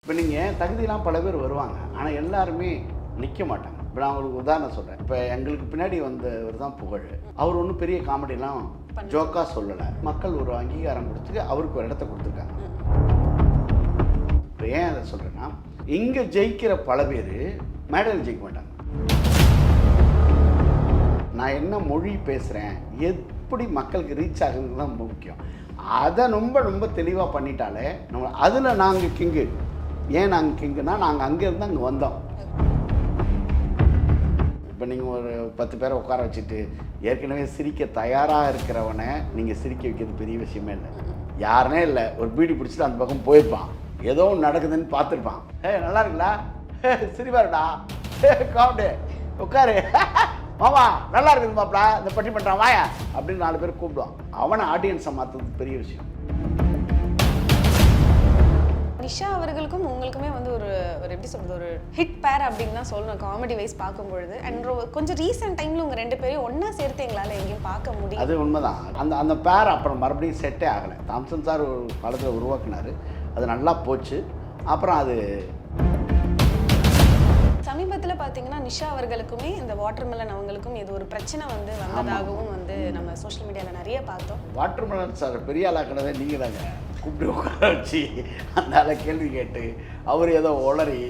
இப்போ நீங்கள் தகுதியெலாம் பல பேர் வருவாங்க, ஆனால் எல்லாருமே நிற்க மாட்டாங்க. இப்போ நான் உங்களுக்கு உதாரணம் சொல்கிறேன். இப்போ எங்களுக்கு பின்னாடி வந்தவர் தான் புகழ். அவர் ஒன்றும் பெரிய காமெடிலாம் ஜோக்காக சொல்லலை. மக்கள் ஒரு அங்கீகாரம் கொடுத்து அவருக்கு ஒரு இடத்த கொடுத்துருக்காங்க. இப்போ ஏன் அதை சொல்கிறேன்னா, இங்கே ஜெயிக்கிற பல பேர் மேடையில் ஜெயிக்க மாட்டாங்க. நான் என்ன மொழி பேசுகிறேன், எப்படி மக்களுக்கு ரீச் ஆகுதுன்னு தான் ரொம்ப முக்கியம். அதை ரொம்ப ரொம்ப தெளிவாக பண்ணிட்டாலே நம்ம அதில் நாங்கள் கிங்கு. ஏன் நாங்கள் கிங்குனா, நாங்கள் அங்கேருந்து அங்கே வந்தோம். இப்போ நீங்கள் ஒரு 10 பேரை உட்கார வச்சுட்டு ஏற்கனவே சிரிக்க தயாராக இருக்கிறவனை நீங்கள் சிரிக்க வைக்கிறது பெரிய விஷயமே இல்லை. யாருனே இல்லை, ஒரு பீடி பிடிச்சிட்டு அந்த பக்கம் போயிருப்பான், ஏதோ ஒன்று நடக்குதுன்னு பார்த்துருப்பான். நல்லா இருக்குங்களா, சிரிப்பாருடா, காமெடி, உட்காரு மாமா நல்லா இருக்குது மாப்பிளா, இந்த பட்டி பண்ணுறான் வாயா அப்படின்னு 4 பேர் கூப்பிடுவான். அவனை ஆடியன்ஸை மாற்றுறது பெரிய விஷயம். நிஷா அவர்களுக்கும் உங்களுக்குமே வந்து ஒரு எப்படி சொல்கிறது, ஒரு ஹிட் பேர் அப்படின்னு தான் சொல்லணும் காமெடி வைஸ் பார்க்கும்பொழுது. அண்ட் கொஞ்சம் ரீசெண்ட் டைமில் உங்கள் 2 பேரையும் ஒன்றா சேர்த்து எங்களால் எங்கேயும் பார்க்க முடியும். அது உண்மைதான். அந்த பேர் அப்புறம் மறுபடியும் செட்டே ஆகலை. தாம்சன் சார் ஒரு காலத்தில் உருவாக்குனார், அது நல்லா போச்சு. அப்புறம் அது சமீபத்தில் பார்த்தீங்கன்னா நிஷா அவர்களுக்குமே இந்த வாட்டர்மெலன் அவங்களுக்கும் இது ஒரு பிரச்சனை வந்து வந்ததாகவும் வந்து நம்ம சோஷியல் மீடியாவில் நிறைய பார்த்தோம். வாட்டர்மெலன் சார் பெரிய ஆளாக்கினதே நீங்கள் தாங்க. கூப்பிட்டு உட்கார வச்சு அந்த ஆளை கேள்வி கேட்டு அவர் ஏதோ உளறி,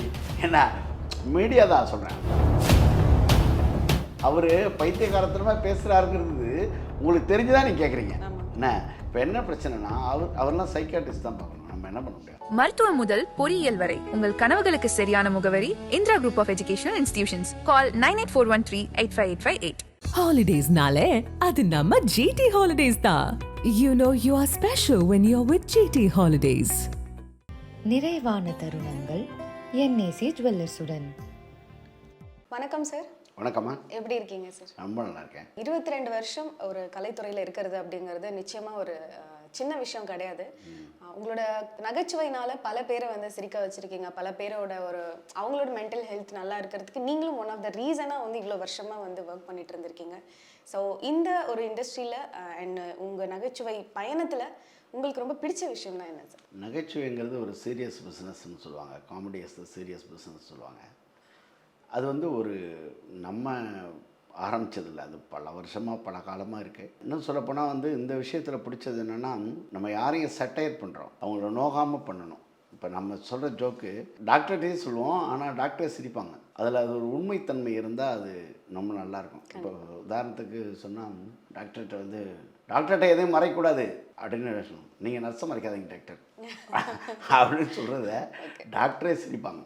என்ன மீடியா தான் சொல்கிறேன், அவர் பைத்தியகாரத்தனமாக பேசுகிறாருங்கிறது உங்களுக்கு தெரிஞ்சுதான் நீங்கள் கேட்குறீங்க. என்ன இப்போ என்ன பிரச்சனைனா, அவர்லாம் சைக்காட்ரிஸ்ட் தான் பார்க்கணும். நம்ம என்ன பண்ண முடியாது. மருத்துவம் முதல் பொறியியல் வரை உங்கள் கனவுகளுக்கு சரியான முகவரி Indira group of educational institutions. Call 9841385858. Holidays nale adu namma GT Holidays da. You know you are special when you're with GT Holidays. நிறைவான தருணங்கள் NAC ஜுவல்லர்ஸுடன். வணக்கம் சார். வணக்கம்மா. எப்படி இருக்கீங்க சார்? ரொம்ப நல்லா இருக்கேன். 22 வருஷம் ஒரு கலைத்துறையில் இருக்கிறது அப்படிங்கிறது நிச்சயமாக ஒரு சின்ன விஷயம் கிடையாது. உங்களோட நகைச்சுவையினால பல பேரை வந்து சிரிக்க வச்சுருக்கீங்க. பல பேரோட அவங்களோட மென்டல் ஹெல்த் நல்லா இருக்கிறதுக்கு நீங்களும் ஒன் ஆஃப் த ரீசனாக வந்து இவ்வளோ வருஷமாக வந்து ஒர்க் பண்ணிட்டு இருந்திருக்கீங்க. ஸோ இந்த ஒரு இண்டஸ்ட்ரியில் அண்ட் உங்கள் நகைச்சுவை பயணத்தில் உங்களுக்கு ரொம்ப பிடிச்ச விஷயம்னா என்ன சார்? நகைச்சுவைங்கிறது ஒரு சீரியஸ் பிஸ்னஸ்ன்னு சொல்லுவாங்க. Comedy is the serious business சொல்லுவாங்க. அது வந்து ஒரு நம்ம ஆரம்பித்ததில்லை, அது பல வருஷமாக பல காலமாக இருக்குது. இன்னும் சொல்லப்போனால் வந்து இந்த விஷயத்தில் பிடிச்சது என்னென்னா, நம்ம யாரையும் சட்டையர் பண்ணுறோம், அவங்கள நோகாமல் பண்ணணும். இப்போ நம்ம சொல்கிற ஜோக்கு டாக்டர்கிட்டே சொல்லுவோம், ஆனால் டாக்டர் சிரிப்பாங்க. அதில் அது ஒரு உண்மைத்தன்மை இருந்தால் அது ரொம்ப நல்லாயிருக்கும். இப்போ உதாரணத்துக்கு சொன்னால், டாக்டர்கிட்ட வந்து டாக்டர்கிட்ட எதையும் மறைக்கூடாது அப்படின்னு சொல்லணும். நீங்கள் நர்ஸை மறைக்காதீங்க டாக்டர் அப்படின்னு சொல்கிறத டாக்டரே சிரிப்பாங்க.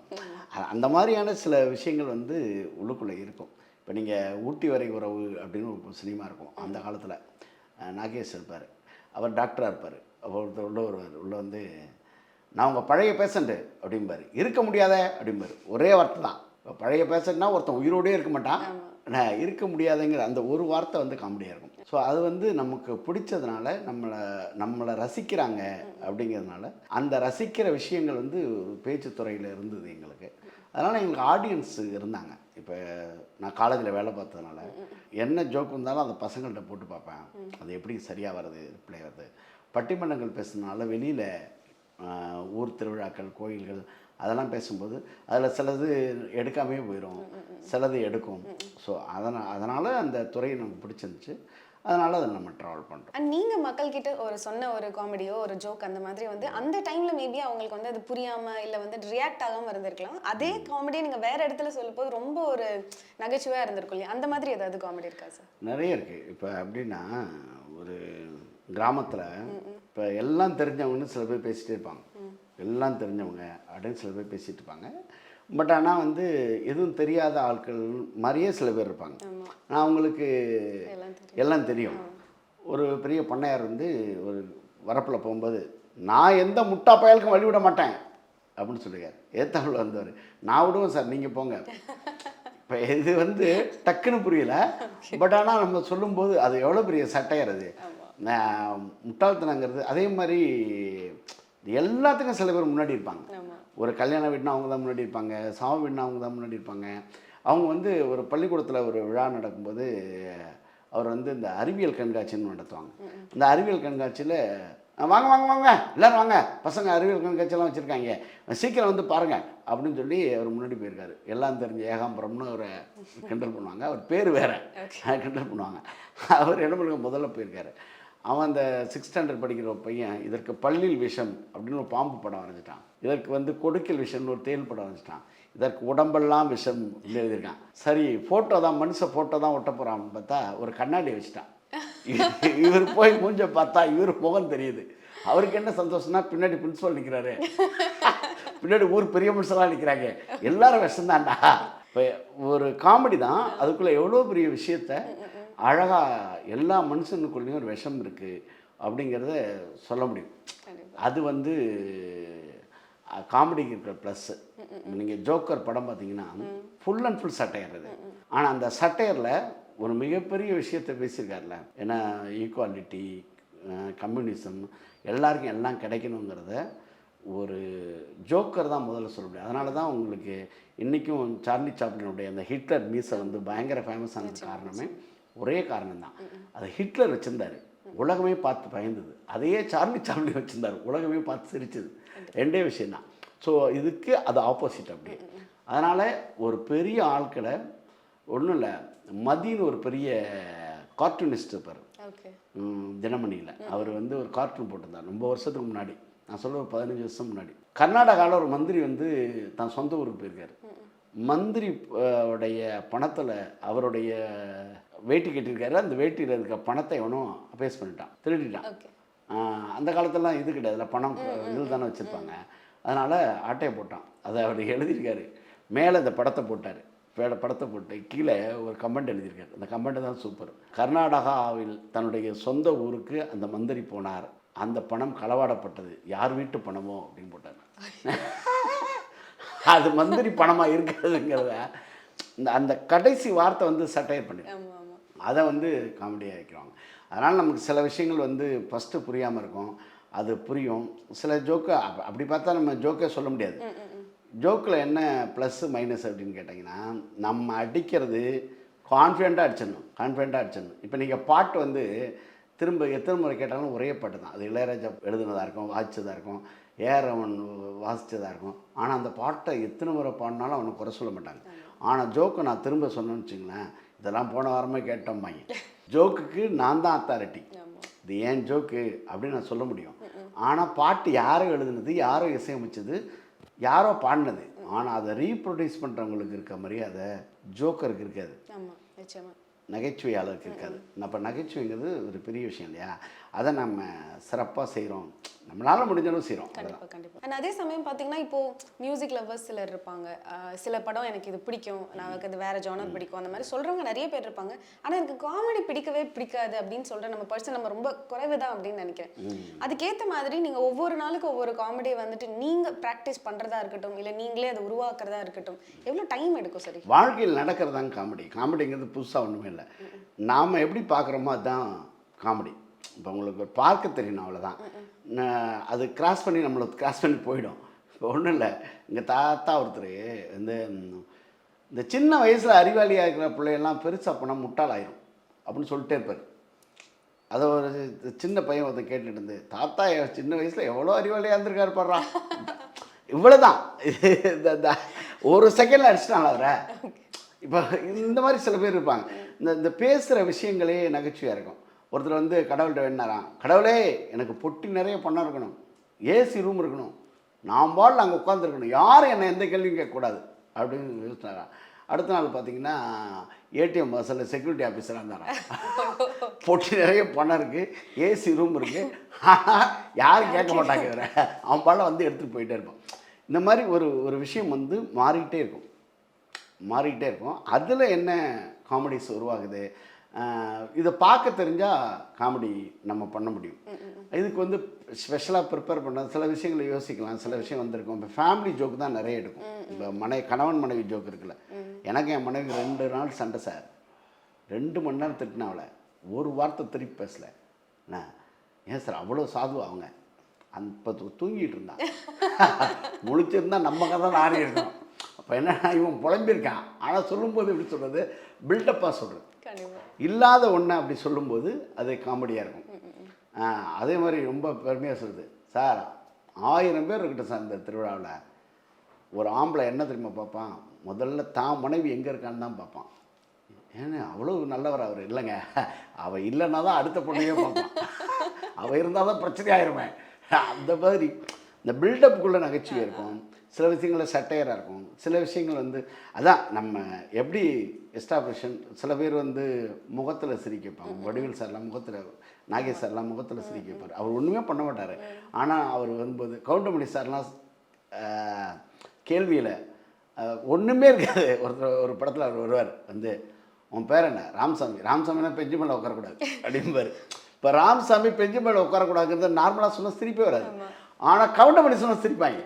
அந்த மாதிரியான சில விஷயங்கள் வந்து உள்ளுக்குள்ளே இருக்கும். இப்போ நீங்கள் ஊட்டி வரை உறவு அப்படின்னு ஒரு சினிமா இருக்கும். அந்த காலத்தில் நாகேஷ் இருப்பார், அவர் டாக்டராக இருப்பார். அவர் ஒருத்தர் உள்ளே வருவார். உள்ளே வந்து, நான் உங்கள் பழைய பேஷண்ட்டு அப்படிம்பார். இருக்க முடியாத அப்படிம்பார். ஒரே வார்த்தை தான். இப்போ பழைய பேஷண்ட்னா ஒருத்தன் உயிரோடே இருக்க மாட்டான், இருக்க முடியாதுங்கிற அந்த ஒரு வார்த்தை வந்து காமெடியாக இருக்கும். ஸோ அது வந்து நமக்கு பிடிச்சதுனால நம்மளை ரசிக்கிறாங்க அப்படிங்கிறதுனால அந்த ரசிக்கிற விஷயங்கள் வந்து பேச்சுத்துறையில் இருந்தது எங்களுக்கு. அதனால் எங்களுக்கு ஆடியன்ஸ் இருந்தாங்க. இப்போ நான் காலேஜில் வேலை பார்த்ததுனால என்ன ஜோக் இருந்தாலும் அந்த பசங்கள்கிட்ட போட்டு பார்ப்பேன், அது எப்படி சரியாக வருது, ரிப்ளை வருது. பட்டிமன்றங்கள் பேசுனால வெளியில் ஊர் திருவிழாக்கள், கோயில்கள் அதெல்லாம் பேசும்போது அதில் சிலது எடுக்காமே போயிடும், சிலது எடுக்கும். ஸோ அதனால் அந்த துறையை நமக்கு பிடிச்சிருந்துச்சு. அதனால் அதை நம்ம ட்ராவல் பண்ணுறோம். அண்ட் நீங்கள் மக்கள்கிட்ட சொன்ன ஒரு காமெடியோ ஒரு ஜோக் அந்த மாதிரி வந்து அந்த டைமில் மேபி அவங்களுக்கு வந்து அது புரியாமல் இல்லை வந்து ரியாக்ட் ஆகாமல் இருந்திருக்கலாம். அதே காமெடியை நீங்கள் வேறு இடத்துல சொல்லும்போது ரொம்ப ஒரு நகைச்சுவையாக இருந்திருக்கும் இல்லையா? அந்த மாதிரி ஏதாவது காமெடி இருக்கா சார்? நிறைய இருக்குது. இப்போ எப்படின்னா, ஒரு கிராமத்தில் இப்போ எல்லாம் தெரிஞ்சவங்கன்னு சில பேர் பேசிகிட்டே இருப்பாங்க. எல்லாம் தெரிஞ்சவங்க அப்படின்னு சில பேர் பேசிகிட்டு இருப்பாங்க. பட் ஆனால் வந்து எதுவும் தெரியாத ஆட்கள் மாதிரியே சில பேர் இருப்பாங்க. ஆனால் அவங்களுக்கு எல்லாம் தெரியும். ஒரு பெரிய பண்ணையார் வந்து ஒரு வரப்பில் போகும்போது, நான் எந்த முட்டா பயலுக்கும் வழி விட மாட்டேன் அப்படின்னு சொல்லியிருக்காரு. ஏத்தாவில் வந்தவர், நான் விடுவேன் சார், நீங்கள் போங்க. இப்போ இது வந்து டக்குன்னு புரியலை. பட் ஆனால் நம்ம சொல்லும்போது அது எவ்வளோ பெரிய சட்டையர் அது முட்டாள்தனங்கிறது. அதே மாதிரி எல்லாத்துக்கும் சில பேர் முன்னாடி இருப்பாங்க. ஒரு கல்யாண வீடுனா அவங்க தான் முன்னாடி இருப்பாங்க, சாவு வீடுனா அவங்க தான் முன்னாடி இருப்பாங்க. அவங்க வந்து ஒரு பள்ளிக்கூடத்தில் ஒரு விழா நடக்கும்போது அவர் வந்து இந்த அறிவியல் கண்காட்சின்னு நடத்துவாங்க. இந்த அறிவியல் கண்காட்சியில் வாங்க வாங்க வாங்க எல்லோரும் வாங்க, பசங்க அறிவியல் கண்காட்சியெல்லாம் வச்சுருக்காங்க, சீக்கிரம் வந்து பாருங்கள் அப்படின்னு சொல்லி அவர் முன்னாடி போயிருக்காரு. எல்லாம் தெரிஞ்ச ஏகாம்பரம்னு ஒரு கிண்டல் பண்ணுவாங்க, அவர் பேர் வேறு கிண்டல் பண்ணுவாங்க. அவர் என்ன பண்ணுங்க முதல்ல போயிருக்காரு. அவன் அந்த 6th ஸ்டாண்டர்ட் படிக்கிற ஒரு பையன் இதற்கு பள்ளியில் விஷம் அப்படின்னு ஒரு பாம்பு படம் வரைஞ்சிட்டான், இதற்கு வந்து கொடுக்கில் விஷம்னு ஒரு தேல் படம் வரைஞ்சிட்டான், இதற்கு உடம்பெல்லாம் விஷம் அப்படின்னு எழுதியிருக்கான். சரி ஃபோட்டோ தான், மனுஷன் ஃபோட்டோ தான் ஒட்ட போகிறான்னு பார்த்தா ஒரு கண்ணாடி வச்சுட்டான். இவர் போய் மூஞ்ச பார்த்தா இவர் முகம் தெரியுது. அவருக்கு என்ன சந்தோஷம்னா பின்னாடி பிரின்சிபல் நிற்கிறாரு, பின்னாடி ஊர் பெரிய மனுஷெல்லாம் நிற்கிறாங்க, எல்லாரும் விஷம்தான்டா. இப்போ ஒரு காமெடி தான், அதுக்குள்ளே எவ்வளோ பெரிய விஷயத்த அழகாக எல்லா மனுஷனுக்குள்ளேயும் ஒரு விஷம் இருக்குது அப்படிங்கிறத சொல்ல முடியும். அது வந்து காமெடிக்கு இருக்கிற ப்ளஸ்ஸு. நீங்கள் ஜோக்கர் படம் பார்த்தீங்கன்னா ஃபுல் அண்ட் ஃபுல் சட்டையர் அது. ஆனால் அந்த சட்டையரில் ஒரு மிகப்பெரிய விஷயத்தை பேசியிருக்காருல, ஏன்னா ஈக்குவாலிட்டி, கம்யூனிசம், எல்லாருக்கும் எல்லாம் கிடைக்கணுங்கிறத ஒரு ஜோக்கர் தான் முதல்ல சொல்ல முடியும். அதனால தான் உங்களுக்கு இன்றைக்கும் சார்லி சாப்ளினுடைய அந்த ஹிட்லர் மீசை வந்து பயங்கர ஃபேமஸ் ஆனது காரணமே ஒரே காரணம் தான். அதை ஹிட்லர் வச்சுருந்தார், உலகமே பார்த்து பயந்தது. அதையே சார்லி சாப்ளின் வச்சுருந்தார், உலகமே பார்த்து சிரிச்சது. ரெண்டே விஷயந்தான். ஸோ இதுக்கு அது ஆப்போசிட் அப்படி. அதனால் ஒரு பெரிய ஆட்களை ஒன்றும் இல்லை, மதின்னு ஒரு பெரிய கார்ட்டூனிஸ்ட் இருப்பார் தினமணியில். அவர் வந்து ஒரு கார்ட்டூன் போட்டிருந்தார் ரொம்ப வருஷத்துக்கு முன்னாடி, நான் சொல்ல ஒரு 15 வருஷம் முன்னாடி. கர்நாடகாவில் ஒரு மந்திரி வந்து தான் சொந்த ஊருக்கு போயிருக்காரு. மந்திரி உடைய பணத்தில் அவருடைய வேட்டி கட்டியிருக்காரு, அந்த வேட்டியில் இருக்க பணத்தை எவனும் அபேஸ் பண்ணிட்டான், திருடிட்டான். அந்த காலத்துலலாம் இது கிடையாதுல, பணம் இதில் தானே வச்சுருப்பாங்க. அதனால் ஆட்டையை போட்டான். அதை அவர் எழுதியிருக்காரு, மேலே இந்த படத்தை போட்டார், படத்தை போட்டு கீழே ஒரு கமெண்ட் எழுதியிருக்காரு. அந்த கமெண்ட் தான் சூப்பர். கர்நாடகாவில் தன்னுடைய சொந்த ஊருக்கு அந்த மந்திரி போனார், அந்த பணம் களவாடப்பட்டது, யார் வீட்டு பணமோ அப்படின்னு போட்டார். அது மந்திரி பணமாக இருக்கிறதுங்கிறத அந்த கடைசி வார்த்தை வந்து சட்டையர் பண்ணி அதை வந்து காமெடியாக வைக்கிறாங்க. அதனால் நமக்கு சில விஷயங்கள் வந்து ஃபஸ்ட்டு புரியாமல் இருக்கும், அது புரியும். சில ஜோக்கு அப்படி பார்த்தா நம்ம ஜோக்கே சொல்ல முடியாது. ஜோக்கில் என்ன ப்ளஸ்ஸு மைனஸ் அப்படின்னு கேட்டிங்கன்னா, நம்ம அடிக்கிறது கான்ஃபிடெண்ட்டாக அடிச்சிடணும். இப்போ நீங்கள் பாட்டு வந்து திரும்ப எத்தனை முறை கேட்டாலும் ஒரே பாட்டு தான். அது இளையராஜா எழுதுனதாக இருக்கும், வாசித்ததாக இருக்கும், ஏஆர் ரஹ்மான் வாசித்ததாக இருக்கும். ஆனால் அந்த பாட்டை எத்தனை முறை பாடினாலும் அவனை குறை சொல்ல மாட்டாங்க. ஆனால் ஜோக்கை நான் திரும்ப சொன்னேன்னு வச்சுங்களேன், இதெல்லாம் போன வாரமே கேட்டோம்பாங்க. ஜோக்குக்கு நான் தான் அத்தாரிட்டி, இது ஏன் ஜோக்கு அப்படின்னு நான் சொல்ல முடியும். ஆனால் பாட்டு யாரோ எழுதுனது, யாரோ இசையமைச்சது, யாரோ பாடினது. ஆனால் அதை ரீப்ரொடியூஸ் பண்ணுறவங்களுக்கு இருக்க மரியாதை ஜோக்கருக்கு இருக்காது, நகைச்சுவையாளருக்கு இருக்காது. அப்போ நகைச்சுவைங்கிறது ஒரு பெரிய விஷயம் இல்லையா, அதை நம்ம சிறப்பாக செய்கிறோம், நம்மளால் முடிஞ்சாலும் செய்கிறோம். கண்டிப்பாக கண்டிப்பாக. அண்ட் அதே சமயம் பார்த்தீங்கன்னா இப்போது மியூசிக் லவர்ஸ் சிலர் இருப்பாங்க, சில படம் எனக்கு இது பிடிக்கும், எனக்கு அது வேறு ஜானர் பிடிக்கும், அந்த மாதிரி சொல்கிறவங்க நிறைய பேர் இருப்பாங்க. ஆனால் எனக்கு காமெடி பிடிக்கவே பிடிக்காது அப்படின்னு சொல்கிற நம்ம பர்சன் நம்ம ரொம்ப குறைவு தான் அப்படின்னு நினைக்கிறேன். அதுக்கேற்ற மாதிரி நீங்கள் ஒவ்வொரு நாளுக்கு ஒவ்வொரு காமெடியை வந்துட்டு நீங்கள் ப்ராக்டிஸ் பண்ணுறதா இருக்கட்டும், இல்லை நீங்களே அதை உருவாக்குறதா இருக்கட்டும், எவ்வளோ டைம் எடுக்கும்? சரி, வாழ்க்கையில் நடக்கிறதாங்க காமெடி. காமெடிங்கிறது புதுசாக ஒன்றுமே இல்லை, நாம் எப்படி பார்க்குறோமோ அதுதான் காமெடி. இப்போ உங்களுக்கு பார்க்க தெரியணும், அவ்வளோதான். அது கிராஸ் பண்ணி நம்மளை கிராஸ் பண்ணி போயிடும். இப்போ ஒன்றும் இல்லை, எங்கள் தாத்தா ஒருத்தர் இந்த சின்ன வயசில் அறிவாளியாக இருக்கிற பிள்ளையெல்லாம் பெருசாக போனால் முட்டாளாயிரும் அப்படின்னு சொல்லிட்டே இருப்பார். அதை ஒரு சின்ன பையன் ஒருத்தர் கேட்டுட்டு இருந்து, தாத்தா சின்ன வயசில் எவ்வளோ அறிவாளியாக இருந்திருக்காரு பாடுறா, இவ்வளோ தான், ஒரு செகண்டில் அடிச்சிட்டாங்களா அவரை. இப்போ இந்த மாதிரி சில பேர் இருப்பாங்க. இந்த பேசுகிற விஷயங்களே நகைச்சுவையாக இருக்கும். ஒருத்தர் வந்து கடவுள்கிட்ட வேணாராம், கடவுளே எனக்கு பொட்டி நிறைய பணம் இருக்கணும், ஏசி ரூம் இருக்கணும், நான் பால் அங்கே உட்காந்துருக்கணும், யாரும் என்னை எந்த கேள்வியும் கேட்கக்கூடாது அப்படின்னு யோசிச்சாராம். அடுத்த நாள் பார்த்தீங்கன்னா ஏடிஎம் வாசலில் செக்யூரிட்டி ஆஃபீஸராக இருந்தாராம். பொட்டி நிறைய பணம் இருக்குது, ஏசி ரூம் இருக்குது, யாரும் கேட்க மாட்டாங்க, இவரை அவன் பால் வந்து எடுத்துகிட்டு போயிட்டே இருப்பான். இந்த மாதிரி ஒரு விஷயம் வந்து மாறிக்கிட்டே இருக்கும். அதில் என்ன காமெடிஸ் உருவாகுது, இதை பார்க்க தெரிஞ்சால் காமெடி நம்ம பண்ண முடியும். இதுக்கு வந்து ஸ்பெஷலாக ப்ரிப்பேர் பண்ண சில விஷயங்களை யோசிக்கலாம், சில விஷயம் வந்திருக்கும். இப்போ ஃபேமிலி ஜோக்கு தான் நிறைய எடுக்கும். இப்போ கணவன் மனைவி ஜோக்கு இருக்குல்ல, எனக்கு என் மனைவி 2 நாள் சண்டை சார், 2 மணி நேரம் திட்டினாவில் ஒரு வார்த்தை திருப்பி பேசலை. ஏன் சார் அவ்வளோ சாது அவங்க, அந்த தூங்கிட்டு இருந்தான், முழிச்சிருந்தா நம்ம கதை நானே இருக்கணும். அப்போ என்னன்னா இவன் புலம்பியிருக்கான், ஆனால் சொல்லும்போது எப்படி சொல்கிறது, பில்டப்பாக சொல்கிறது, இல்லாத ஒன்று அப்படி சொல்லும்போது அது காமெடியாக இருக்கும். அதே மாதிரி ரொம்ப பெருமையாக சொல்லுது சார், 1000 பேர் இருக்கட்டும் சார் இந்த திருவிழாவில், ஒரு ஆம்பளை என்ன தெரியுமா பார்ப்பான், முதல்ல தான் மனைவி எங்கே இருக்கான்னு தான் பார்ப்பான். ஏன்னா அவ்வளோ நல்லவர் அவர். இல்லைங்க, அவள் இல்லைன்னா தான் அடுத்த பொண்ணையே பார்ப்பான், அவள் இருந்தால் தான் பிரச்சனை ஆயிருமே. அந்த மாதிரி இந்த பில்டப்புக்குள்ளே நகைச்சுவை இருக்கும், சில விஷயங்களில் சட்டையராக இருக்கும், சில விஷயங்கள் வந்து அதான் நம்ம எப்படி எஸ்டாப்ளிஷன். சில பேர் வந்து முகத்தில் சிரிக்க வைப்பாங்க. வடிவேல் சார்லாம் முகத்தில், நாகேஷ் சார்லாம் முகத்தில் சிரிக்க வைப்பார். அவர் ஒன்றுமே பண்ண மாட்டார். ஆனால் அவர் வரும்போது கவுண்டமணி சார்லாம் கேள்வியில் ஒன்றுமே இருக்காது. ஒரு படத்தில் அவர் வருவார் வந்து, உன் பேர் என்ன? ராமசாமி. ராமசாமினா பெஞ்சு மேலே உட்காரக்கூடாது அப்படிம்பார். இப்போ ராமசாமி பெஞ்சு மேலே உட்காரக்கூடாதுங்கிறது நார்மலாக சொன்னால் சிரிப்பே வராது. ஆனால் கவுண்டமணி சொன்னால் சிரிப்பாங்க.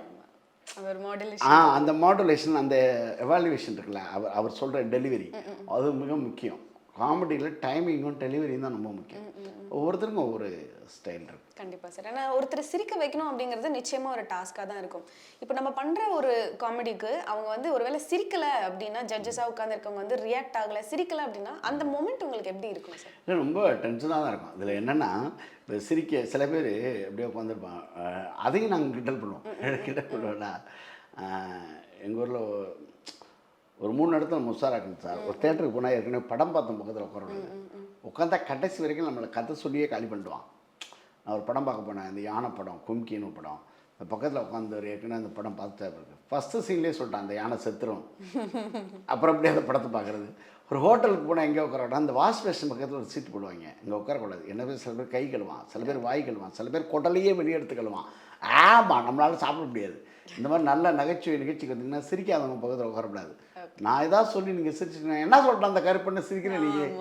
அந்த மாடுலேஷன், அந்த எவாலுவேஷன் இருக்குல்ல, அவர் சொல்கிற டெலிவரி அது மிக முக்கியம். காமெடியில் டைமிங்கும் டெலிவரியும் தான் ரொம்ப முக்கியம். ஒவ்வொருத்தருக்கும் ஒவ்வொரு ஸ்டைல் இருக்கு. கண்டிப்பாக சார். ஏன்னா ஒருத்தர் சிரிக்க வைக்கணும் அப்படிங்கிறது நிச்சயமாக ஒரு டாஸ்க்காக தான் இருக்கும். இப்போ நம்ம பண்ணுற ஒரு காமெடிக்கு அவங்க வந்து ஒருவேளை சிரிக்கலை அப்படின்னா, ஜட்ஜஸாக உட்காந்துருக்கவங்க வந்து ரியாக்ட் ஆகலை, சிரிக்கலை அப்படின்னா அந்த மொமெண்ட் உங்களுக்கு எப்படி இருக்கும் சார்? இல்லை, ரொம்ப டென்ஷனாக தான் இருக்கும். இதில் என்னென்னா, இப்போ சிரிக்க சில பேர் எப்படியே உட்காந்துருப்பான், அதையும் நாங்கள் கிண்டல் பண்ணுவோம். கிண்டல் பண்ணுவோம்னா, எங்கள் ஊரில் ஒரு 3 இடத்துல முசாராக்குங்க சார். ஒரு தேட்டருக்கு போனால் ஏற்கனவே படம் பார்த்தோம், பக்கத்தில் உட்காரணும். உட்காந்தா கடைசி வரைக்கும் நம்மளை கதை சொல்லியே காலி பண்ணிடுவான். நான் ஒரு படம் பார்க்க போனேன், இந்த யானை படம், கும்கின்னு படம். இந்த பக்கத்தில் உட்காந்து ஏற்கனவே அந்த படம் பார்த்துட்டே இருக்கு. ஃபஸ்ட்டு சீன்லேயே சொல்லிட்டான் அந்த யானை செத்துரும். அப்புறம் அப்படியே அந்த படத்தை பார்க்குறது. ஒரு ஹோட்டலுக்கு போனால் எங்கே உட்காரக்கூடாது, அந்த வாஷ் பேஷன் பக்கத்தில் ஒரு சீட்டு போடுவாங்க, இங்கே உட்காரக்கூடாது. என்ன பேர், சில பேர் கை கழுவான், சில பேர் வாய் கழுவான், சில பேர் குடலையே வெளியே எடுத்து கழுவான். ஆமாம், நம்மளால சாப்பிட முடியாது. இந்த மாதிரி நல்ல நகைச்சுவை நிகழ்ச்சிக்கு வந்தீங்கன்னா சிரிக்காதவங்க பக்கத்தில் உட்காரக்கூடாது. நான் ஏதாவது சொல்லி நீங்கள் சிரிச்சுக்கணும், என்ன சொல்கிறேன் அந்த கருப்பண்ண சிரிக்கிறேன், நீங்கள்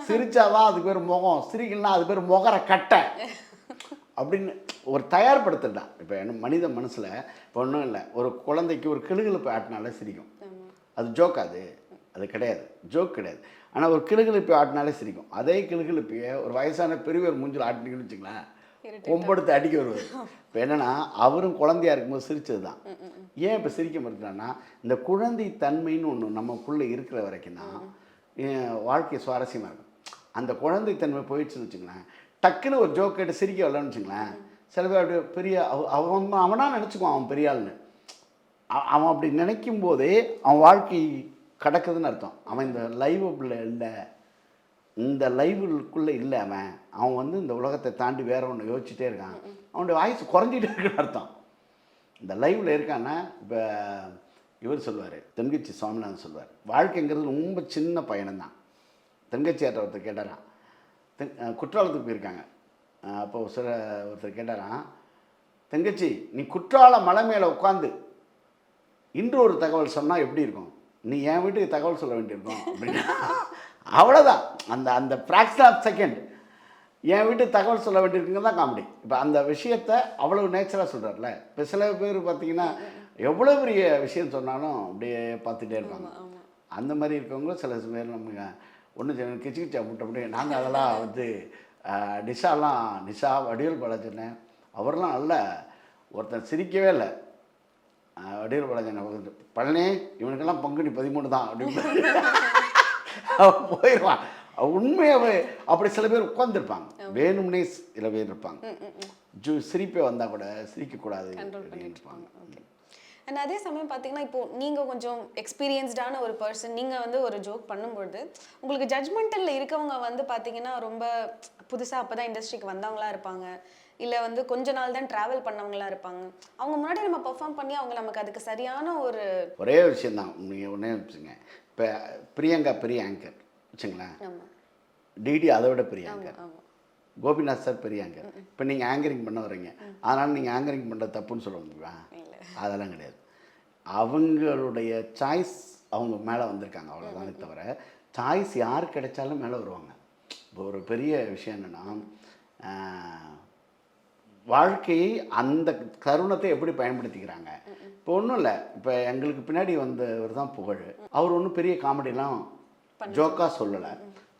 சிரிச்சாதான் அதுக்கு பேர் முகம், சிரிக்கலன்னா அது பேர் முகர கட்டை அப்படின்னு ஒரு தயார்படுத்திட்டான். இப்போ என்ன மனித மனசில் இப்போ ஒன்றும் இல்லை, ஒரு குழந்தைக்கு ஒரு கிளுகிழப்பு ஆட்டினாலே சிரிக்கும். அது ஜோக், அது கிடையாது, ஜோக் கிடையாது. ஆனால் ஒரு கிளுகிழப்பு ஆட்டினாலே சிரிக்கும். அதே கிளுகிழப்பையே ஒரு வயசான பெரியவர் மூஞ்சில் ஆட்டினீங்கன்னு வச்சுங்களேன், கொம்பெடுத்து அடிக்க வருவார். இப்போ என்னென்னா, அவரும் குழந்தையாக இருக்கும்போது சிரித்தது தான். ஏன் இப்போ சிரிக்க மறுக்கிறான்னா, இந்த குழந்தை தன்மைன்னு ஒன்று நமக்குள்ளே இருக்கிற வரைக்கும் தான் வாழ்க்கை சுவாரஸ்யமாக இருக்கும். அந்த குழந்தை தன்மை போயிடுச்சுன்னு வச்சுங்களேன், டக்குன்னு ஒரு ஜோக் கேட்டு சிரிக்க வரலன்னு வச்சுங்களேன், சில பேர் அப்படியே பெரிய அவனாக நினச்சிக்குவான் அவன் பெரிய ஆள்னு. அவன் அப்படி நினைக்கும் போதே அவன் வாழ்க்கை கிடக்குதுன்னு அர்த்தம். அவன் இந்த லைவுக்குள்ளே இல்லை, இந்த லைவுக்குள்ளே இல்லை, அவன் வந்து இந்த உலகத்தை தாண்டி வேற ஒன்று யோசிச்சுட்டே இருக்கான், அவனுடைய வாய்ஸ் குறைஞ்சிட்டே இருக்குன்னு அர்த்தம். இந்த லைவில் இருக்கான்னா, இப்போ இவர் சொல்லுவார், தென்கட்சி சுவாமிநாதன் சொல்லுவார், வாழ்க்கைங்கிறது ரொம்ப சின்ன பயணம் தான். தென்கட்சியார்ட்ட ஒருத்தர் கேட்டாரான், குற்றாலத்துக்கு போயிருக்காங்க. அப்போ ஒருத்தர் கேட்டாரான், தென்கட்சி நீ குற்றால மலை மேலே உட்காந்து இன்று ஒரு தகவல் சொன்னால் எப்படி இருக்கும், நீ என் வீட்டுக்கு தகவல் சொல்ல வேண்டியிருக்கும் அப்படின்னா. அவ்வளோதான், அந்த அந்த ஃப்ராக்ஷன் ஆஃப் செகண்ட் என் வீட்டுக்கு தகவல் சொல்ல வேண்டியிருக்குங்க தான் காமெடி. இப்போ அந்த விஷயத்தை அவ்வளோ நேச்சராக சொல்கிறார்ல. இப்போ சில பேர் பார்த்தீங்கன்னா எவ்வளோ பெரிய விஷயம் சொன்னாலும் அப்படியே பார்த்துட்டே இருப்பாங்க. அந்த மாதிரி இருக்கவங்களும் சில பேர் நம்ம ஒன்று கிச்சு கிச்சா முட்டை முடியும். நாங்கள் அதெல்லாம் வந்து நிஷா வடிவேல் பாலாஜி, அவரெல்லாம் நல்ல ஒருத்தன் சிரிக்கவே இல்லை. வடிவேல் பாலாஜி பழனி இவனுக்கெல்லாம் பங்குனி 13 தான் அப்படின்னு அவன் போயிடுவான். உண்மையாகவே அப்படி சில பேர் உட்காந்துருப்பாங்க, வேணும்னே சில பேர் இருப்பாங்க, சிரிப்பே வந்தால் கூட சிரிக்கக்கூடாது அப்படின்னு இருப்பாங்க. அண்ட் அதே சமயம் பார்த்தீங்கன்னா, இப்போது நீங்கள் கொஞ்சம் எக்ஸ்பீரியன்ஸ்டான ஒரு பர்சன், நீங்கள் வந்து ஒரு ஜோக் பண்ணும்பொழுது உங்களுக்கு ஜட்ஜ்மெண்டலில் இருக்கவங்க வந்து பார்த்தீங்கன்னா ரொம்ப புதுசாக அப்போ தான் இண்டஸ்ட்ரிக்கு வந்தவங்களா இருப்பாங்க, இல்லை வந்து கொஞ்ச நாள் தான் ட்ராவல் பண்ணவங்களா இருப்பாங்க. அவங்க முன்னாடி நம்ம பெர்ஃபார்ம் பண்ணி அவங்க நமக்கு அதுக்கு சரியான ஒரே விஷயந்தான். நீங்கள் ஒன்றே வச்சுங்க, இப்போ பிரியங்கா பெரிய ஆங்கர் வச்சுங்களேன், டிடி அதை விட பெரிய ஆங்கர், கோபிநாத் சார் பெரிய ஆங்கர். இப்போ நீங்கள் ஆங்கரிங் பண்ண வரீங்க, அதனால் நீங்கள் ஆங்கரிங் பண்ணுற தப்புன்னு சொல்ல முடியுமா? அதெல்லாம் கிடையாது. அவங்களுடைய சாய்ஸ் அவங்க மேலே வந்திருக்காங்க, அவ்வளோதானே தவிர சாய்ஸ் யார் கிடைச்சாலும் மேலே வருவாங்க. இப்போ ஒரு பெரிய விஷயம் என்னென்னா, வாழ்க்கையை அந்த தருணத்தை எப்படி பயன்படுத்திக்கிறாங்க. இப்போ ஒன்றும் இல்லை, இப்போ எங்களுக்கு பின்னாடி வந்தவர் தான் புகழ். அவர் ஒன்றும் பெரிய காமெடிலாம் ஜோக்காக சொல்லலை,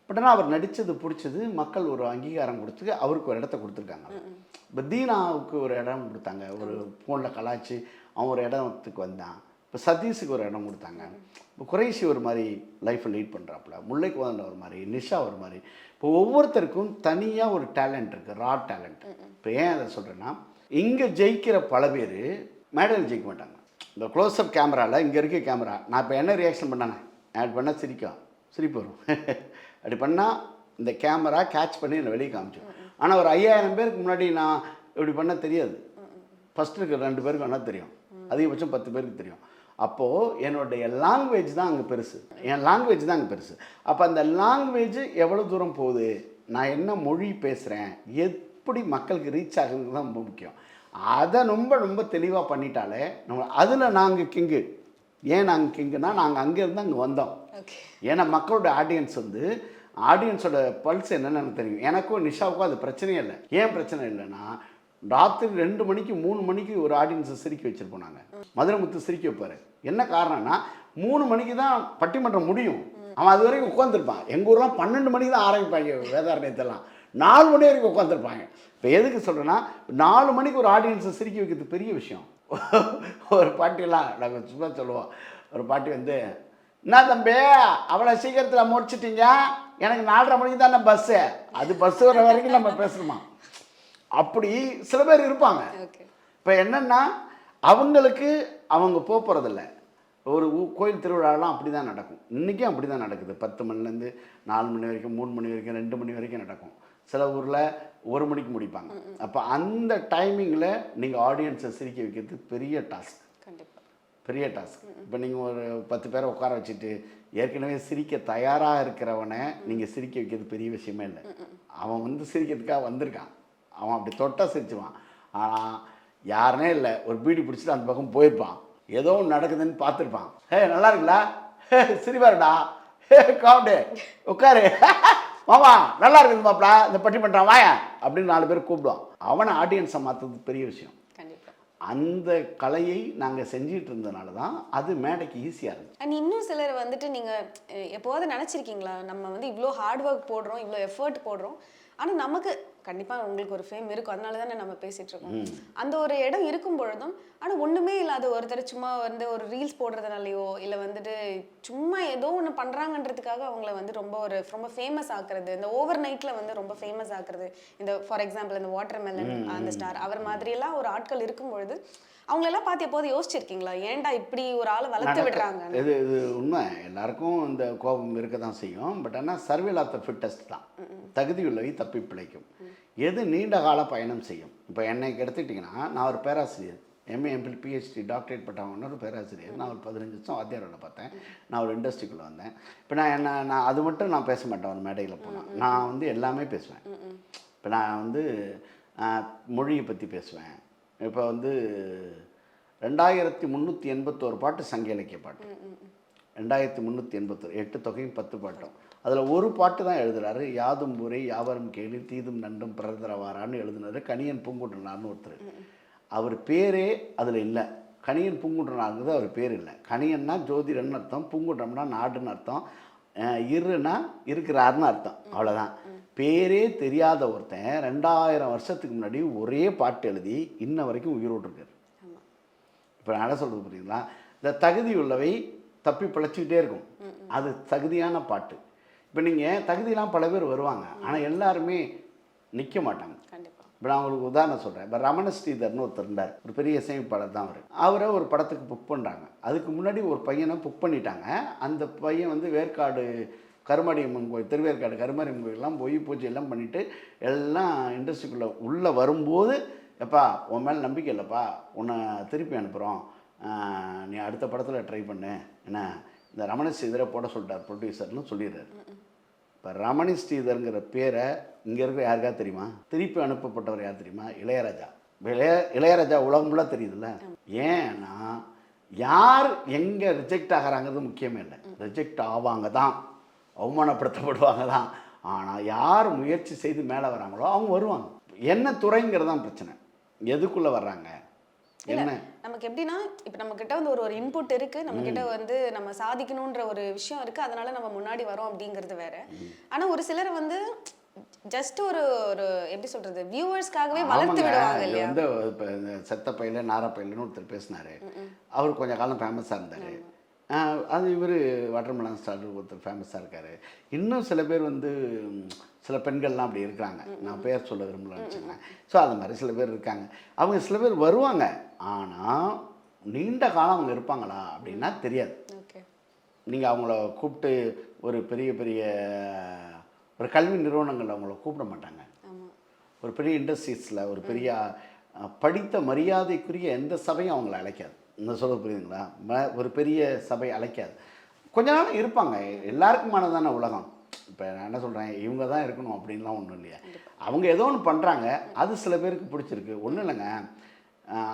பட் ஆனால் அவர் நடித்தது பிடிச்சது, மக்கள் ஒரு அங்கீகாரம் கொடுத்து அவருக்கு ஒரு இடத்த கொடுத்துருக்காங்க. இப்போ தீனாவுக்கு ஒரு இடம் கொடுத்தாங்க, ஒரு ஃபோனில் கலாய்ச்சி அவன் ஒரு இடத்துக்கு வந்தான். இப்போ இப்போ சதீஷுக்கு ஒரு இடம் கொடுத்தாங்க. இப்போ குறைஷி ஒரு மாதிரி லைஃப்பை லீட் பண்ணுறாப்புல, முல்லைக்கு வந்து ஒரு மாதிரி, நிஷா ஒரு மாதிரி. இப்போ ஒவ்வொருத்தருக்கும் தனியாக ஒரு டேலண்ட் இருக்குது, ரா டேலண்ட். இப்போ ஏன் அதை சொல்கிறேன்னா, இங்கே ஜெயிக்கிற பல பேர் மேடையில் ஜெயிக்க மாட்டாங்க. இந்த க்ளோஸ்அப் கேமராவில் இங்கே இருக்க கேமரா நான் இப்போ என்ன ரியாக்ஷன் பண்ணேன், ஆட் பண்ணால் சிரிப்பு வரும். அப்படி பண்ணால் இந்த கேமரா கேட்ச் பண்ணி என்னை வெளியே காமிச்சோம். ஆனால் ஒரு 5000 பேருக்கு முன்னாடி நான் இப்படி பண்ணால் தெரியாது. ஃபஸ்ட்டு இருக்கிற 2 பேருக்கு வேணால் தெரியும், அதிகபட்சம் 10 பேருக்கு தெரியும். அப்போது என்னுடைய லாங்குவேஜ் தான் அங்கே பெருசு, என் லாங்குவேஜ் தான் அங்கே பெருசு. அப்போ அந்த லாங்குவேஜ் எவ்வளோ தூரம் போகுது, நான் என்ன மொழி பேசுகிறேன், எப்படி மக்களுக்கு ரீச் ஆகுறது தான் ரொம்ப முக்கியம். அதை ரொம்ப ரொம்ப தெளிவாக பண்ணிட்டாலே நம்ம அதில் நாங்கள் கிங்கு. ஏன் நாங்கள் கிங்குனா, நாங்கள் அங்கேருந்து அங்கே வந்தோம். ஏன்னா மக்களோட ஆடியன்ஸ் வந்து ஆடியன்ஸோட பல்ஸ் என்னென்னு எனக்கு தெரியும். எனக்கும் நிஷாவுக்கும் அது பிரச்சனையே இல்லை. ஏன் பிரச்சனை இல்லைன்னா, ராத்திரி 2 மணிக்கு 3 மணிக்கு ஒரு ஆடியன்ஸை சிரிக்க வச்சுருப்போம் நாங்கள். மதுரைமுத்து சிரிக்க வைப்பார். என்ன காரணம்னா, 3 மணிக்கு தான் பட்டிமன்றம் முடியும், அவன் அது வரைக்கும் உட்காந்துருப்பான். எங்கள் ஊர்லாம் 12 மணிக்கு தான் ஆரம்பிப்பாங்க வேதாரண்யத்தெல்லாம், 4 மணி வரைக்கும் உட்காந்துருப்பாங்க. இப்போ எதுக்கு சொல்கிறேன்னா, 4 மணிக்கு ஒரு ஆடியன்ஸை சிரிக்க வைக்கிறது பெரிய விஷயம். ஒரு பாட்டியெல்லாம் நாங்கள் சும்மா சொல்லுவோம். ஒரு பாட்டி வந்து, என்ன தம்பி அவ்வளோ சீக்கிரத்தில் முடிச்சிட்டிங்க, எனக்கு 4:30 மணிக்கு தானே பஸ்ஸு, அது பஸ் வர வரைக்கும் நம்ம பேசணுமா, அப்படி சில பேர் இருப்பாங்க. இப்போ என்னென்னா, அவங்களுக்கு அவங்க போகிறதில்ல. ஒரு கோயில் திருவிழாலாம் அப்படி தான் நடக்கும். இன்றைக்கும் அப்படி தான் நடக்குது. 10 மணிலேருந்து 4 மணி வரைக்கும், 3 மணி வரைக்கும், 2 மணி வரைக்கும் நடக்கும். சில ஊரில் 1 மணிக்கு முடிப்பாங்க. அப்போ அந்த டைமிங்கில் நீங்கள் ஆடியன்ஸை சிரிக்க வைக்கிறது பெரிய டாஸ்க், பெரிய டாஸ்க். இப்போ நீங்கள் ஒரு 10 பேரை உட்கார வச்சுட்டு ஏற்கனவே சிரிக்க தயாராக இருக்கிறவனை நீங்கள் சிரிக்க வைக்கிறது பெரிய விஷயமே இல்லை. அவன் வந்து சிரிக்கிறதுக்காக வந்திருக்கான், அவன் அப்படி தொட்டால் சிரிச்சுவான். ஆனால் யாருனே இல்லை, ஒரு பீடி பிடிச்சிட்டு அந்த பக்கம் போயிருப்பான், ஏதோ ஒன்று நடக்குதுன்னு பார்த்துருப்பான். நல்லா இருக்குல்ல, சிரிப்பாருடா, காமெடி, உட்காரு மாமா நல்லா இருக்குது மாப்பிளா, இந்த பட்டிமன்றம் வாயா அப்படின்னு 4 பேர் கூப்பிடுவான். அவனை ஆடியன்ஸை மாற்றுறது பெரிய விஷயம். அந்த கலையை நாங்கள் செஞ்சிட்டு இருந்தனால தான் அது மேடைக்கு ஈஸியாக இருந்துச்சு. அண்ட் இன்னும் சிலர் வந்துட்டு நீங்கள் எப்போவாவது நினச்சிருக்கீங்களா, நம்ம வந்து இவ்வளோ ஹார்ட் ஒர்க் போடுறோம், இவ்வளோ எஃபர்ட் போடுறோம், ஆனால் நமக்கு கண்டிப்பாக உங்களுக்கு ஒரு ஃபேம் இருக்கும், அதனால தானே நம்ம பேசிகிட்டு இருக்கோம். அந்த ஒரு இடம் இருக்கும் பொழுதும் ஆனால் ஒன்றுமே இல்லாத ஒருத்தர் சும்மா வந்து ஒரு ரீல்ஸ் போடுறதுனாலையோ இல்லை வந்துட்டு சும்மா ஏதோ ஒன்று பண்ணுறாங்கன்றதுக்காக அவங்கள வந்து ரொம்ப ஃபேமஸ் ஆக்குறது, இந்த ஓவர் நைட்டில் வந்து ரொம்ப ஃபேமஸ் ஆக்குறது. இந்த ஃபார் எக்ஸாம்பிள் இந்த வாட்டர் மெலன் அந்த ஸ்டார் அவர் மாதிரியெல்லாம் ஒரு ஆட்கள் இருக்கும் பொழுது அவங்களெல்லாம் பார்த்து எப்போது யோசிச்சிருக்கீங்களா, ஏன்டா இப்படி ஒரு ஆளை வளர்த்து விடுறாங்க? இது உண்மை, எல்லாருக்கும் இந்த கோபம் இருக்க தான் செய்யும். பட் ஆனால் சர்வேல் ஆஃப் த ஃபிட்டஸ்ட் தான், தகுதியுள்ளவை தப்பி பிழைக்கும், எது நீண்ட கால பயணம் செய்யும். இப்போ என்னை எடுத்துக்கிட்டிங்கன்னா, நான் ஒரு பேராசிரியர், எம்ஏ எம்பில் பிஹெச்டி டாக்டரேட் பட்டவங்கன்னு ஒரு பேராசிரியர். நான் ஒரு 15 வருஷம் வாத்தியார் வேலை பார்த்தேன். நான் ஒரு இண்டஸ்ட்ரிக்குள்ளே வந்தேன். இப்போ நான் அது மட்டும் நான் பேச மாட்டேன். ஒரு மேடையில் போனேன், நான் வந்து எல்லாமே பேசுவேன். இப்போ நான் வந்து மொழியை பற்றி பேசுவேன். இப்போ வந்து 2381 பாட்டு சங்க இலக்கிய பாட்டு, 2381, 8 தொகையும் 10 பாட்டும். அதில் ஒரு பாட்டு தான் எழுதுறாரு, யாதும் ஊரே யாவரும் கேளு தீதும் நண்டும் பிறந்தரவாரான்னு எழுதுனாரு கணியன் பூங்குன்றனார்னு ஒருத்தர். அவர் பேரே அதில் இல்லை, கணியன் பூங்குன்றனாருங்கிறது அவர் பேர் இல்லை. கணியன்னா ஜோதிடன்னு அர்த்தம், பூங்குன்றம்னா நாடுன்னு அர்த்தம், இருன்னா இருக்கிறாருன்னு அர்த்தம், அவ்வளோதான். பேரே தெரியாத ஒருத்தன் 2000 வருஷத்துக்கு முன்னாடி ஒரே பாட்டு எழுதி இன்ன வரைக்கும் உயிரோடு இருக்கார். இப்போ நான் என்ன சொல்கிறது புரியுங்களா, இந்த தகுதி உள்ளவை தப்பி பிழைச்சிக்கிட்டே இருக்கும், அது தகுதியான பாட்டு. இப்போ நீங்கள் தகுதியெலாம் பல பேர் வருவாங்க, ஆனால் எல்லாருமே நிற்க மாட்டாங்க. இப்போ நான் உங்களுக்கு உதாரணம் சொல்கிறேன். இப்போ ரமண ஸ்ரீதர்னு ஒருத்தர் இருந்தார், ஒரு பெரிய இசையமைப்பாளர் தான் அவர். அவரை ஒரு படத்துக்கு புக் பண்ணுறாங்க. அதுக்கு முன்னாடி ஒரு பையனை புக் பண்ணிட்டாங்க. அந்த பையன் வந்து வேற்காடு கருமாரியம்மன் கோயில், திருவேற்காடு கருமாரியம்மன் கோயிலெலாம் போய் பூஜை எல்லாம் பண்ணிவிட்டு எல்லாம் இண்டஸ்ட்ரிக்குள்ளே உள்ளே வரும்போது, எப்பா உன் மேலே நம்பிக்கை இல்லைப்பா, உன்னை திருப்பி அனுப்புகிறோம், நீ அடுத்த படத்தில் ட்ரை பண்ணு, என்ன இந்த ரமண ஸ்ரீதரை போட சொல்லிட்டார் ப்ரொடியூசர்னு சொல்லிடுறாரு. இப்போ ரமணி ஸ்ரீதருங்கிற பேரை இங்கே இருக்கிற யாருக்கா தெரியுமா? திருப்பி அனுப்பப்பட்டவர் யார் தெரியுமா? இளையராஜா. இளையராஜா உலகம் ஃபுல்லாக தெரியுதுல்ல. ஏன்னா யார் எங்கே ரிஜெக்ட் ஆகிறாங்கிறது முக்கியமே இல்லை, ரிஜெக்ட் ஆவாங்க தான், அவமானப்படுத்தப்படுவாங்க தான். ஆனால் யார் முயற்சி செய்து மேலே வராங்களோ அவங்க வருவாங்க. என்ன துறைங்கிறது தான் பிரச்சனை, எதுக்குள்ளே வர்றாங்க என்ன. நமக்கு எப்படின்னா, இப்போ நம்மக்கிட்ட வந்து ஒரு இன்புட் இருக்குது, நம்மக்கிட்ட வந்து நம்ம சாதிக்கணுன்ற ஒரு விஷயம் இருக்குது, அதனால நம்ம முன்னாடி வரோம் அப்படிங்கிறது வேற. ஆனால் ஒரு சிலர் வந்து ஜஸ்ட் ஒரு ஒரு எப்படி சொல்றது வியூவர்ஸ்க்காகவே வளர்த்து ஆமாங்க, விடுவாங்க இது இல்லையா? வந்து இப்போ இந்த செத்த பையில நார பையிலன்னு ஒருத்தர் பேசினார். அவர் கொஞ்ச காலம் ஃபேமஸாக இருந்தார். அது இவர் வாட்டர்மெலன் ஸ்டார் ஒருத்தர் ஃபேமஸாக இருக்கார். இன்னும் சில பேர் வந்து சில பெண்கள்லாம் அப்படி இருக்கிறாங்க. நான் பேர் சொல்ல விரும்பலன்னு வச்சுக்கோங்க. ஸோ அது மாதிரி சில பேர் இருக்காங்க. அவங்க சில பேர் வருவாங்க, ஆனால் நீண்ட காலம் அவங்க இருப்பாங்களா அப்படின்னா தெரியாது. ஓகே. நீங்கள் அவங்கள கூப்பிட்டு ஒரு பெரிய பெரிய ஒரு கல்வி நிறுவனங்கள் அவங்கள கூப்பிட மாட்டாங்க. ஆமா. ஒரு பெரிய இண்டஸ்ட்ரீஸில் ஒரு பெரிய படித்த மரியாதைக்குரிய எந்த சபையும் அவங்கள அழைக்காது. இந்த சொல்ல புரியுதுங்களா? ஒரு பெரிய சபை அழைக்காது. கொஞ்ச நாள் இருப்பாங்க. எல்லாருக்குமானதான உலகம். இப்போ நான் என்ன சொல்கிறேன், இவங்க தான் இருக்கணும் அப்படின்லாம் ஒன்றும் இல்லையா. அவங்க ஏதோ ஒன்று பண்ணுறாங்க, அது சில பேருக்கு பிடிச்சிருக்கு. ஒன்றும் இல்லைங்க,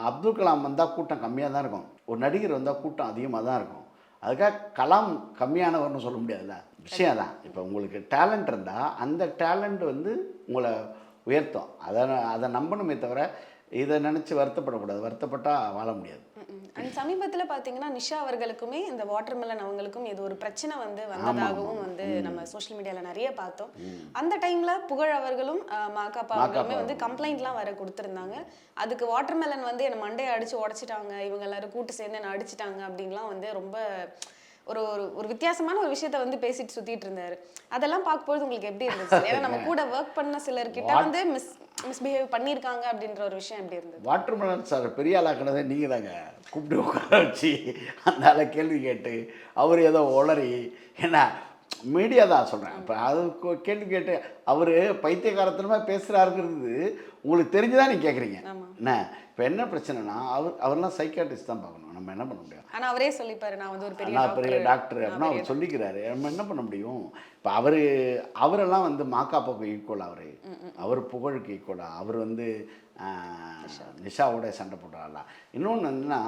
அப்துல் கலாம் வந்தால் கூட்டம் கம்மியாக தான் இருக்கும். ஒரு நடிகர் வந்தால் கூட்டம் அதிகமாக தான் இருக்கும். அதுக்காக கலாம் கம்மியானவர்னு சொல்ல முடியாதுல்ல. விஷயம் தான். இப்போ உங்களுக்கு டேலண்ட் இருந்தால் அந்த டேலண்ட் வந்து உங்களை உயர்த்தும். அதை நம்பணுமே தவிர இதை நினச்சி வருத்தப்படக்கூடாது. வருத்தப்பட்டால் வாழ முடியாது. அண்ட் சமீபத்தில் பார்த்தீங்கன்னா நிஷா அவர்களுக்குமே இந்த வாட்டர்மெலன் அவங்களுக்கும் இது ஒரு பிரச்சனை வந்து வந்ததாகவும் வந்து நம்ம சோஷியல் மீடியாவில் நிறைய பார்த்தோம். அந்த டைமில் புகழ் அவர்களும் மாகாப்பா அவர்களுமே வந்து கம்ப்ளைண்ட்லாம் வர கொடுத்துருந்தாங்க. அதுக்கு வாட்டர்மெலன் வந்து என்னை மண்டையை அடித்து உடச்சிட்டாங்க, இவங்க எல்லாரும் கூட்டு சேர்ந்து என்னை அடிச்சிட்டாங்க அப்படின்லாம் வந்து ரொம்ப ஒரு ஒரு வித்தியாசமான ஒரு விஷயத்த வந்து பேசிட்டு சுத்திட்டு இருந்தாரு. அதெல்லாம் பார்க்கும்போது உங்களுக்கு எப்படி இருந்துச்சு? ஏன்னா நம்ம கூட ஒர்க் பண்ண சிலர்கிட்ட வந்து மிஸ்பிஹேவ் பண்ணியிருக்காங்க அப்படின்ற ஒரு விஷயம் எப்படி இருந்தது? வாட்டர்மெலன் சார் பெரிய ஆளாக்குனதே நீங்கள் தாங்க. கூப்பிட்டு உட்கார வச்சு அந்த ஆளை கேள்வி கேட்டு அவர் ஏதோ உளறி, ஏன்னா மீடியா தான் சொல்கிறேன். இப்போ அது கேள்வி கேட்டு அவர் பைத்தியக்காரத்தனமாக பேசுகிறாருங்கிறது உங்களுக்கு தெரிஞ்சுதான் நீங்கள் கேட்குறீங்க. என்ன இப்போ என்ன பிரச்சனைனா, அவர்லாம் சைக்காட்ரிஸ்ட் தான் பார்க்கணும். நம்ம என்ன பண்ண முடியும்? ஆனால் அவரே சொல்லிப்பாரு, நான் வந்து ஒரு பெரிய டாக்டர் அப்படின்னா அவர் சொல்லிக்கிறாரு. நம்ம என்ன பண்ண முடியும்? இப்போ அவரெல்லாம் வந்து மாக்காப்பாவுக்கு ஈக்குவலாக, அவர் புகழுக்கு ஈக்குவலாக, அவர் வந்து நிஷாவோட சண்டை போடுறாங்களா? இன்னொன்று என்னன்னா,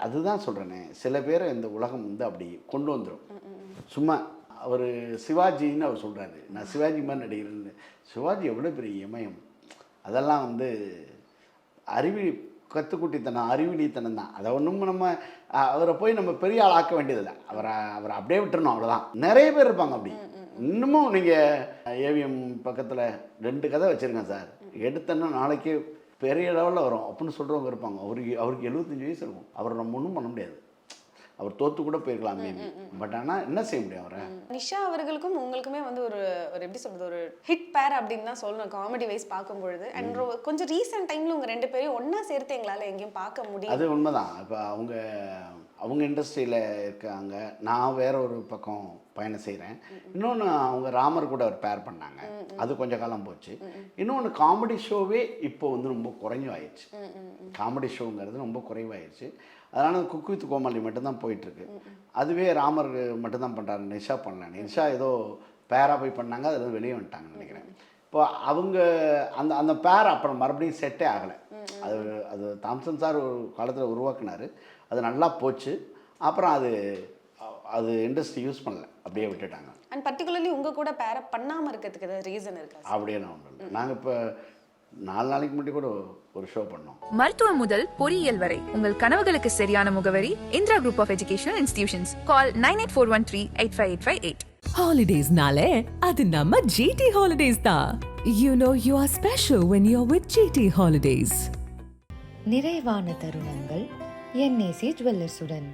அதுதான் சொல்கிறேனே, சில பேரை இந்த உலகம் வந்து அப்படி கொண்டு வந்துடும். சும்மா அவர் சிவாஜின்னு அவர் சொல்கிறாரு, நான் சிவாஜி மாதிரி நடிகர்னு. சிவாஜி எவ்வளோ பெரிய இமயம். அதெல்லாம் வந்து அறிவிலித்தனம் தான். அதை ஒன்றும் நம்ம அவரை போய் நம்ம பெரிய ஆள் ஆக்க வேண்டியதில்லை. அவரை அப்படியே விட்டுறணும், அவ்வளோதான். நிறைய பேர் இருப்பாங்க அப்படி. இன்னமும் நீங்கள் ஏவிஎம் பக்கத்தில் 2 கதை வச்சுருக்கேன் சார், எடுத்தோன்னா நாளைக்கே பெரிய லெவலில் வரும் அப்படின்னு சொல்கிறவங்க இருப்பாங்க. அவருக்கு 75 வயசு இருக்கும். அவரை நம்ம ஒன்றும் பண்ண முடியாது. அவர் தோற்று கூட போயிருக்கலாம் மேபி. பட் ஆனால் என்ன செய்ய முடியும் அவரை? நிஷா அவர்களுக்கும் உங்களுக்குமே வந்து ஒரு எப்படி சொல்கிறது, ஒரு ஹிட் பேர் அப்படின்னு தான் சொல்லணும் காமெடி வைஸ் பார்க்கும்பொழுது. அண்ட் கொஞ்சம் ரீசெண்ட் டைமில் உங்கள் 2 பேரையும் ஒன்றா சேர்த்து எங்களால் எங்கேயும் பார்க்க முடியும். அது உண்மைதான். இப்போ அவங்க இண்டஸ்ட்ரியில் இருக்காங்க, நான் வேற ஒரு பக்கம் பயணம் செய்கிறேன். இன்னொன்று அவங்க ராமர் கூட ஒரு பேர் பண்ணாங்க, அது கொஞ்சம் காலம் போச்சு. இன்னொன்று காமெடி ஷோவே இப்போ வந்து ரொம்ப குறைவாயிடுச்சு. காமெடி ஷோங்கிறது ரொம்ப குறைவாயிடுச்சு. அதனால் குக் வித் கோமாளி மட்டும்தான் போயிட்டுருக்கு. அதுவே ராமர் மட்டும்தான் பண்ணுறாரு, நிஷா பண்ணல. நிஷா ஏதோ பேராக போய் பண்ணாங்க, அதில் வெளியே வந்துட்டாங்கன்னு நினைக்கிறேன். இப்போ அவங்க அந்த பேர் அப்புறம் மறுபடியும் செட்டே ஆகலை. அது தாம்சன் சார் ஒரு காலத்தில் உருவாக்குனார், அது நல்லா போச்சு. அப்புறம் அது இண்டஸ்ட்ரி யூஸ் பண்ணல, அப்படியே விட்டுட்டாங்க. அண்ட் பர்டிகுலர்லி உங்கள் கூட பேரை பண்ணாமல் இருக்கிறதுக்கு ஏதாவது ரீசன் இருக்கா? அப்படியே நான் ஒன்றும் இல்லை. நாங்கள் இப்போ 4 நாளைக்கு முன்னாடி கூட ஒரு ஷோ பண்ணோம். மருத்துவம் முதல் பொறியியல் வரை உங்கள் கனவுகளுக்கு சரியான முகவரி Indira group of educational institutions. Call 9841385858. Holidays-nale, adu namma GT Holidays da. You know you are special when you're with GT Holidays. நிறைவான தருணங்கள் NAC ஜுவல்லர்ஸுடன்.